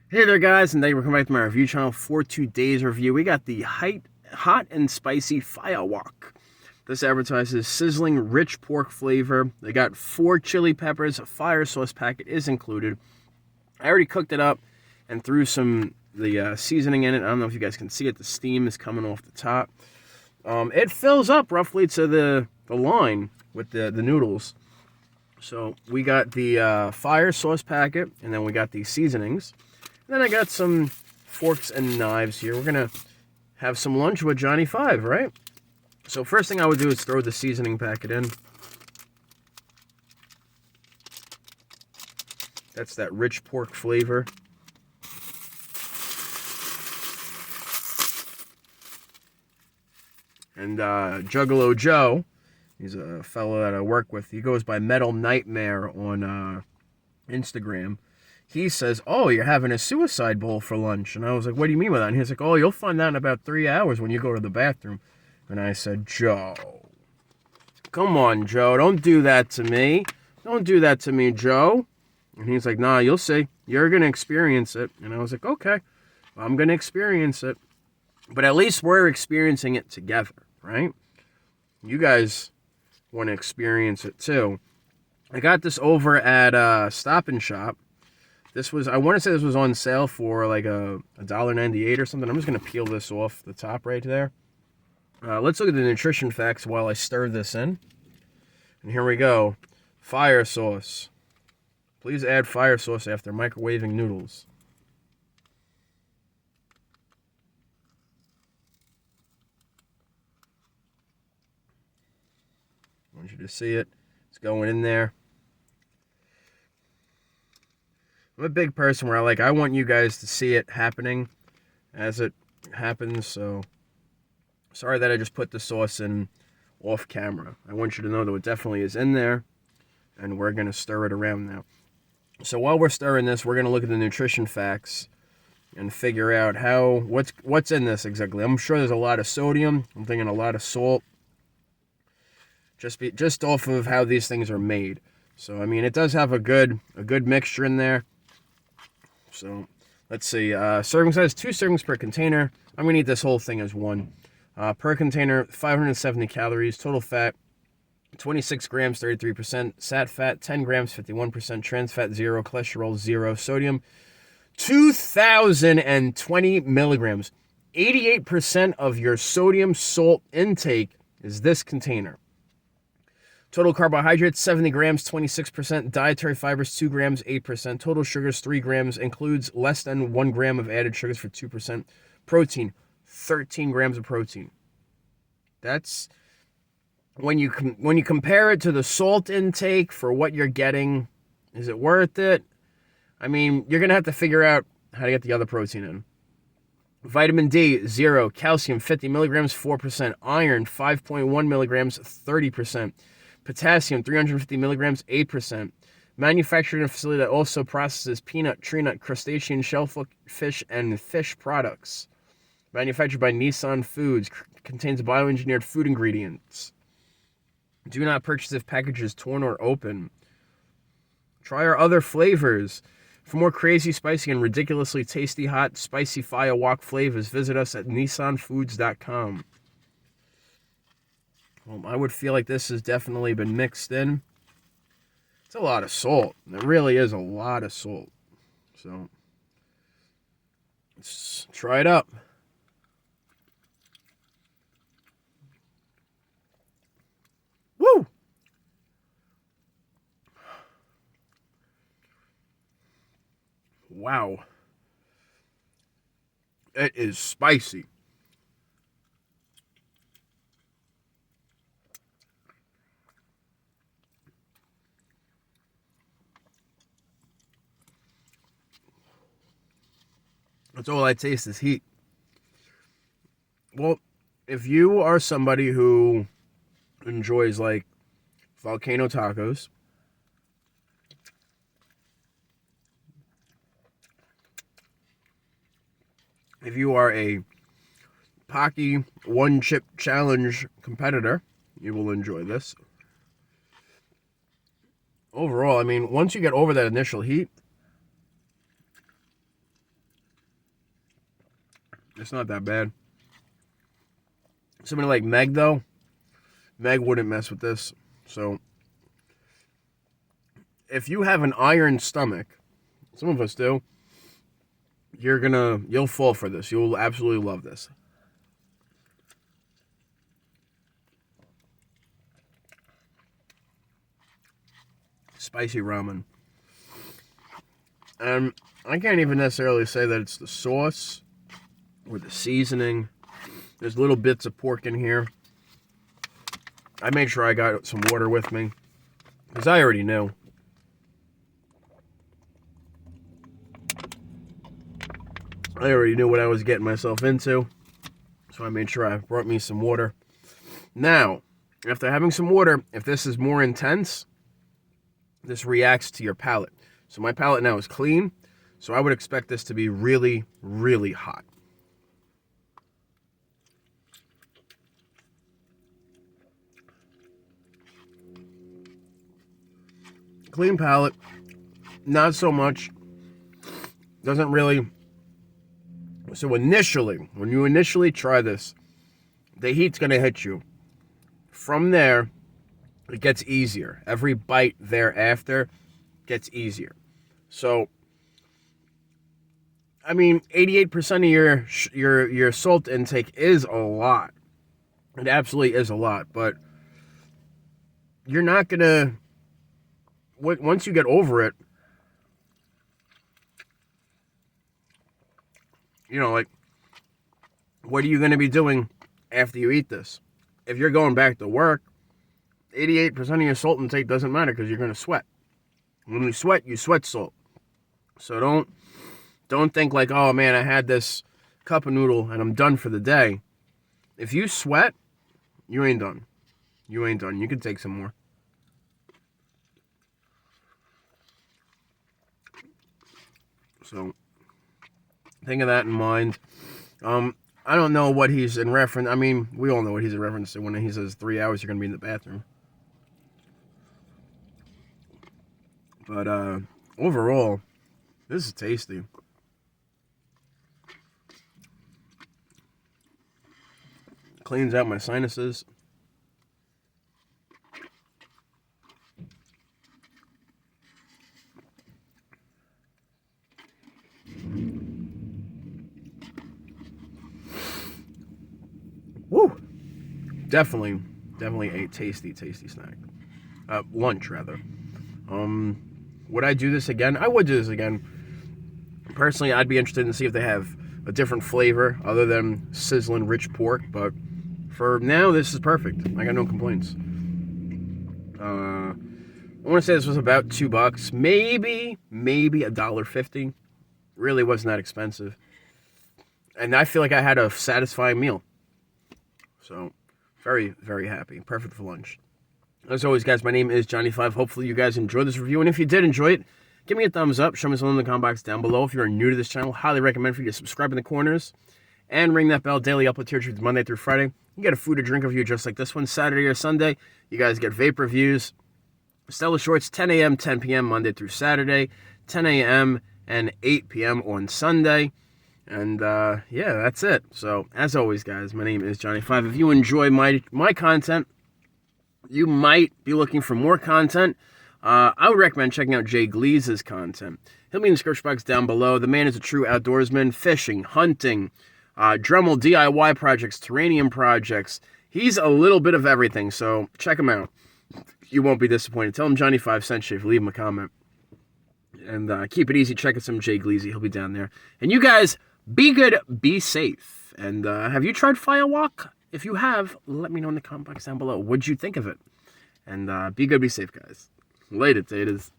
Hey there, guys, and thank you for coming back to my review channel for today's review. We got the hot and spicy FireWok. This advertises sizzling, rich pork flavor. They got 4 chili peppers. A fire sauce packet is included. I already cooked it up and threw the seasoning in it. I don't know if you guys can see it. The steam is coming off the top. It fills up roughly to the line with the noodles. So we got the fire sauce packet, and then we got the seasonings. Then I got some forks and knives here. We're going to have some lunch with Johnny Five, right? So first thing I would do is throw the seasoning packet in. That's that rich pork flavor. And Juggalo Joe, he's a fellow that I work with. He goes by Metal Nightmare on Instagram. He says, "Oh, you're having a suicide bowl for lunch." And I was like, "What do you mean by that?" And he's like, "Oh, you'll find out in about 3 hours when you go to the bathroom." And I said, "Joe, come on, Joe. Don't do that to me. Don't do that to me, Joe." And he's like, "Nah, you'll see. You're going to experience it." And I was like, "Okay, I'm going to experience it. But at least we're experiencing it together, right? You guys want to experience it too." I got this over at Stop and Shop. I want to say this was on sale for like a $1.98 or something. I'm just going to peel this off the top right there. Let's look at the nutrition facts while I stir this in. And here we go. Fire sauce. Please add fire sauce after microwaving noodles. I want you to see it. It's going in there. I'm a big person where I want you guys to see it happening as it happens, so sorry that I just put the sauce in off camera. I want you to know that it definitely is in there, and we're going to stir it around now. So while we're stirring this, we're going to look at the nutrition facts and figure out what's in this exactly. I'm sure there's a lot of sodium. I'm thinking a lot of salt. Just off of how these things are made. So I mean, it does have a good mixture in there. So let's see. Serving size 2 servings per container. I'm gonna eat this whole thing as one. Per container, 570 calories. Total fat, 26 grams, 33%. Sat fat, 10 grams, 51%. Trans fat, 0. Cholesterol, 0. Sodium, 2,020 milligrams. 88% of your sodium salt intake is this container. Total carbohydrates, 70 grams, 26%. Dietary fibers, 2 grams, 8%. Total sugars, 3 grams. Includes less than 1 gram of added sugars for 2%. Protein, 13 grams of protein. That's when you compare it to the salt intake for what you're getting, is it worth it? I mean, you're going to have to figure out how to get the other protein in. Vitamin D, 0. Calcium, 50 milligrams, 4%. Iron, 5.1 milligrams, 30%. Potassium, 350 milligrams, 8%. Manufactured in a facility that also processes peanut, tree nut, crustacean, shellfish, and fish products. Manufactured by Nissan Foods. Contains bioengineered food ingredients. Do not purchase if packages torn or open. Try our other flavors. For more crazy, spicy, and ridiculously tasty, hot, spicy FireWok flavors, visit us at nissanfoods.com. I would feel like this has definitely been mixed in. It's a lot of salt. It really is a lot of salt. So, let's try it up. Woo! Wow. It is spicy. That's all I taste is heat. Well, if you are somebody who enjoys like volcano tacos, if you are a Pocky One Chip Challenge competitor, you will enjoy this. Overall, I mean, once you get over that initial heat, It's not that bad. Somebody like Meg, though, Meg wouldn't mess with this. So, if you have an iron stomach, some of us do, you'll fall for this. You'll absolutely love this. Spicy ramen. And I can't even necessarily say that it's the sauce or the seasoning. There's little bits of pork in here. I made sure I got some water with me because I already knew. I already knew what I was getting myself into, so I made sure I brought me some water. Now, after having some water, if this is more intense, this reacts to your palate. So my palate now is clean, so I would expect this to be really, really hot. Clean palate, not so much. Doesn't really. So initially, when you initially try this, the heat's going to hit you. From there, it gets easier. Every bite thereafter gets easier. So, I mean, 88% of your salt intake is a lot. It absolutely is a lot, but you're not going to, once you get over it, you know, like, what are you going to be doing after you eat this? If you're going back to work, 88% of your salt intake doesn't matter because you're going to sweat. When you sweat salt. So don't think like, oh man, I had this cup of noodle and I'm done for the day. If you sweat, you ain't done. You ain't done. You can take some more. So, think of that in mind. I don't know what he's in reference. I mean, we all know what he's in reference to when he says 3 hours you're going to be in the bathroom. But overall, this is tasty. Cleans out my sinuses. Woo! Definitely a tasty snack. Lunch, rather. Would I do this again? I would do this again. Personally, I'd be interested in see if they have a different flavor other than Sizzlin rich pork, but for now, this is perfect. I got no complaints. I want to say this was about $2, maybe $1.50. Really wasn't that expensive. And I feel like I had a satisfying meal. So, very, very happy. Perfect for lunch. As always, guys, my name is Johnny5. Hopefully you guys enjoyed this review. And if you did enjoy it, give me a thumbs up. Show me something in the comment box down below. If you're new to this channel, highly recommend for you to subscribe in the corners and ring that bell. Daily upload tier reviews Monday through Friday. You get a food or drink review just like this one. Saturday or Sunday, you guys get vape reviews. Stella Shorts, 10 a.m., 10 p.m. Monday through Saturday. 10 a.m. and 8 p.m. on Sunday. And, yeah, that's it. So, as always, guys, my name is Johnny5. If you enjoy my content, you might be looking for more content. I would recommend checking out Jay Gleese's content. He'll be in the description box down below. The man is a true outdoorsman. Fishing, hunting, Dremel DIY projects, terranium projects. He's a little bit of everything, so check him out. You won't be disappointed. Tell him Johnny5 sent you if you leave him a comment. And keep it easy. Check out some Jay Gleese. He'll be down there. And you guys, be good, be safe. And have you tried FireWok? If you have, let me know in the comment box down below. What'd you think of it? And be good, be safe, guys. Later, taters.